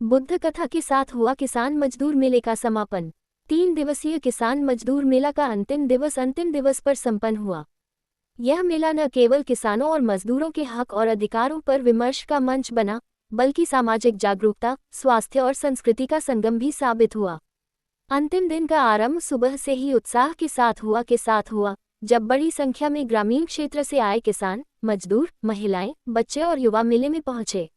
बुद्ध कथा के साथ हुआ किसान मजदूर मेले का समापन। 3 दिवसीय किसान मजदूर मेला का अंतिम दिवस पर संपन्न हुआ। यह मेला न केवल किसानों और मजदूरों के हक और अधिकारों पर विमर्श का मंच बना, बल्कि सामाजिक जागरूकता, स्वास्थ्य और संस्कृति का संगम भी साबित हुआ। अंतिम दिन का आरंभ सुबह से ही उत्साह के साथ हुआ, जब बड़ी संख्या में ग्रामीण क्षेत्र से आए किसान, मजदूर, महिलाएं, बच्चे और युवा मेले में पहुंचे।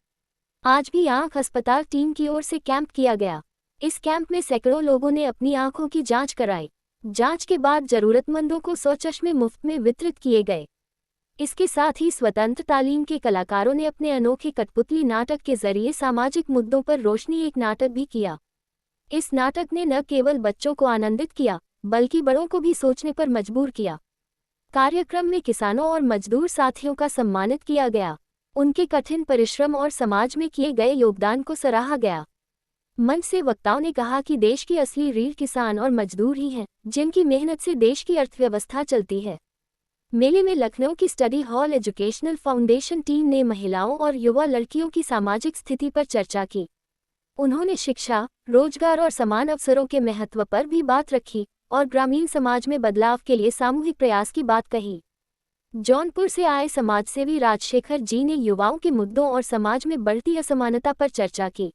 आज भी आंख अस्पताल टीम की ओर से कैंप किया गया। इस कैंप में सैकड़ों लोगों ने अपनी आंखों की जांच कराई। जांच के बाद जरूरतमंदों को 100 चश्मे मुफ्त में वितरित किए गए। इसके साथ ही स्वतंत्र तालीम के कलाकारों ने अपने अनोखे कठपुतली नाटक के जरिए सामाजिक मुद्दों पर रोशनी एक नाटक भी किया। इस नाटक ने न केवल बच्चों को आनंदित किया, बल्कि बड़ों को भी सोचने पर मजबूर किया। कार्यक्रम में किसानों और मजदूर साथियों का सम्मानित किया गया। उनके कठिन परिश्रम और समाज में किए गए योगदान को सराहा गया। मंच से वक्ताओं ने कहा कि देश की असली रीढ़ किसान और मजदूर ही हैं, जिनकी मेहनत से देश की अर्थव्यवस्था चलती है। मेले में लखनऊ की study hall educational foundation team ने महिलाओं और युवा लड़कियों की सामाजिक स्थिति पर चर्चा की। उन्होंने शिक्षा, रोजगार और समान अवसरों के महत्व पर भी बात रखी और ग्रामीण समाज में बदलाव के लिए सामूहिक प्रयास की बात कही। जौनपुर से आए समाजसेवी राजशेखर जी ने युवाओं के मुद्दों और समाज में बढ़ती असमानता पर चर्चा की।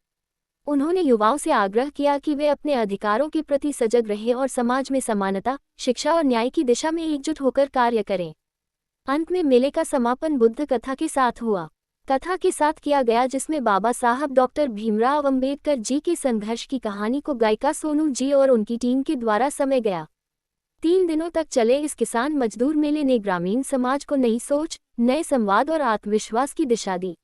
उन्होंने युवाओं से आग्रह किया कि वे अपने अधिकारों के प्रति सजग रहें और समाज में समानता, शिक्षा और न्याय की दिशा में एकजुट होकर कार्य करें। अंत में मेले का समापन बुद्ध कथा के साथ हुआ। कथा के साथ किया गया, जिसमें बाबा साहब डॉक्टर भीमराव अंबेडकर जी के संघर्ष की कहानी को गायिका सोनू जी और उनकी टीम के द्वारा समय गया। 3 दिनों तक चले इस किसान मजदूर मेले ने ग्रामीण समाज को नई सोच, नए संवाद और आत्मविश्वास की दिशा दी।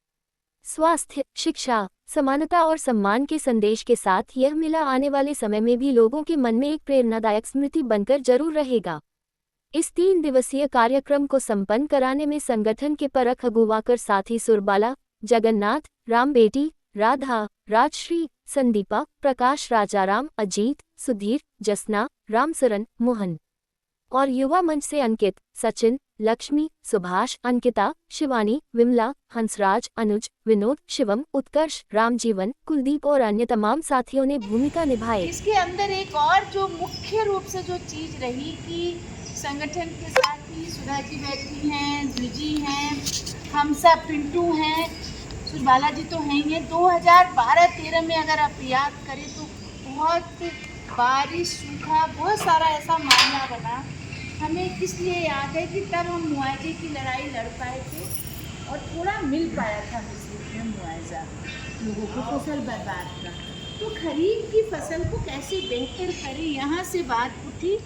स्वास्थ्य, शिक्षा, समानता और सम्मान के संदेश के साथ यह मेला आने वाले समय में भी लोगों के मन में एक प्रेरणादायक स्मृति बनकर जरूर रहेगा। इस 3 दिवसीय कार्यक्रम को संपन्न कराने में संगठन के परख अगुवाकर साथी सुरबाला, जगन्नाथ, राम बेटी, राधा, राजश्री, संदीपा, प्रकाश, राजाराम, अजीत, सुधीर, जसना, रामसरन, मोहन और युवा मंच से अंकित, सचिन, लक्ष्मी, सुभाष, अंकिता, शिवानी, विमला, हंसराज, अनुज, विनोद, शिवम, उत्कर्ष, रामजीवन, कुलदीप और अन्य तमाम साथियों ने भूमिका निभाई। इसके अंदर एक और जो मुख्य रूप से जो चीज रही कि संगठन के साथी सुधा जी बैठी हैं, द्विजी हैं, हम सब पिंटू हैं, सुरबाला जी तो हैं ही। 2012-13 में अगर आप याद करें तो बहुत बारिश, सूखा, बहुत सारा ऐसा मामला बना। हमें किस लिए याद है कि तब हम मुआवजे की लड़ाई लड़ पाए थे और थोड़ा मिल पाया था में मुआवजा लोगों को फसल बर्बाद का। तो खरीफ की फसल को कैसे बेहतर करें, यहाँ से बात उठी।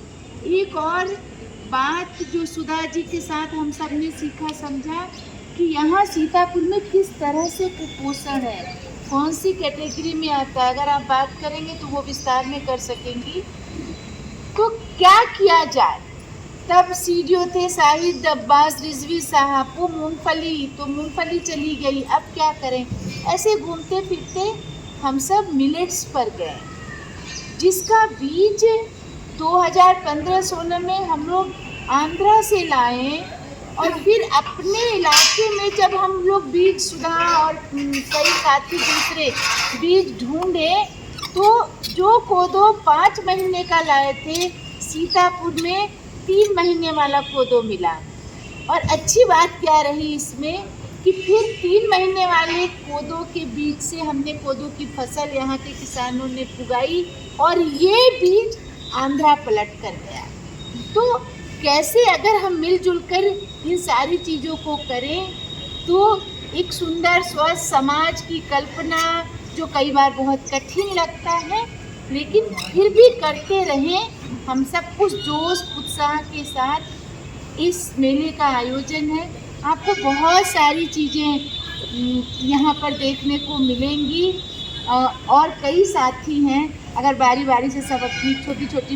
एक और बात जो सुधा जी के साथ हम सब ने सीखा समझा कि यहाँ सीतापुर में किस तरह से कुपोषण है, कौन सी कैटेगरी में आता है। अगर आप बात करेंगे तो वो विस्तार में कर सकेंगी। तो क्या किया जाए, तब सीडीओ थे शाहिद अब्बास रिजवी साहब, वो मूंगफली, तो मूंगफली चली गई, अब क्या करें। ऐसे घूमते फिरते हम सब मिलेट्स पर गए, जिसका बीज 2015-16 में हम लोग आंध्रा से लाए और फिर अपने इलाके में जब हम लोग बीज, सुधा और कई साथी दूसरे बीज ढूंढे, तो जो कोदो 5 महीने का लाए थे, सीतापुर में 3 महीने वाला कोदो मिला। और अच्छी बात क्या रही इसमें कि फिर 3 महीने वाले कोदो के बीज से हमने कोदो की फसल यहाँ के किसानों ने उगाई और ये बीज आंध्रा पलट कर गया। तो कैसे अगर हम मिलजुल कर इन सारी चीज़ों को करें तो एक सुंदर स्वस्थ समाज की कल्पना, जो कई बार बहुत कठिन लगता है, लेकिन फिर भी करते रहें हम सब कुछ जोश उत्साह के साथ। इस मेले का आयोजन है, आपको बहुत सारी चीज़ें यहाँ पर देखने को मिलेंगी और कई साथी हैं। अगर बारी बारी से सब अपनी छोटी छोटी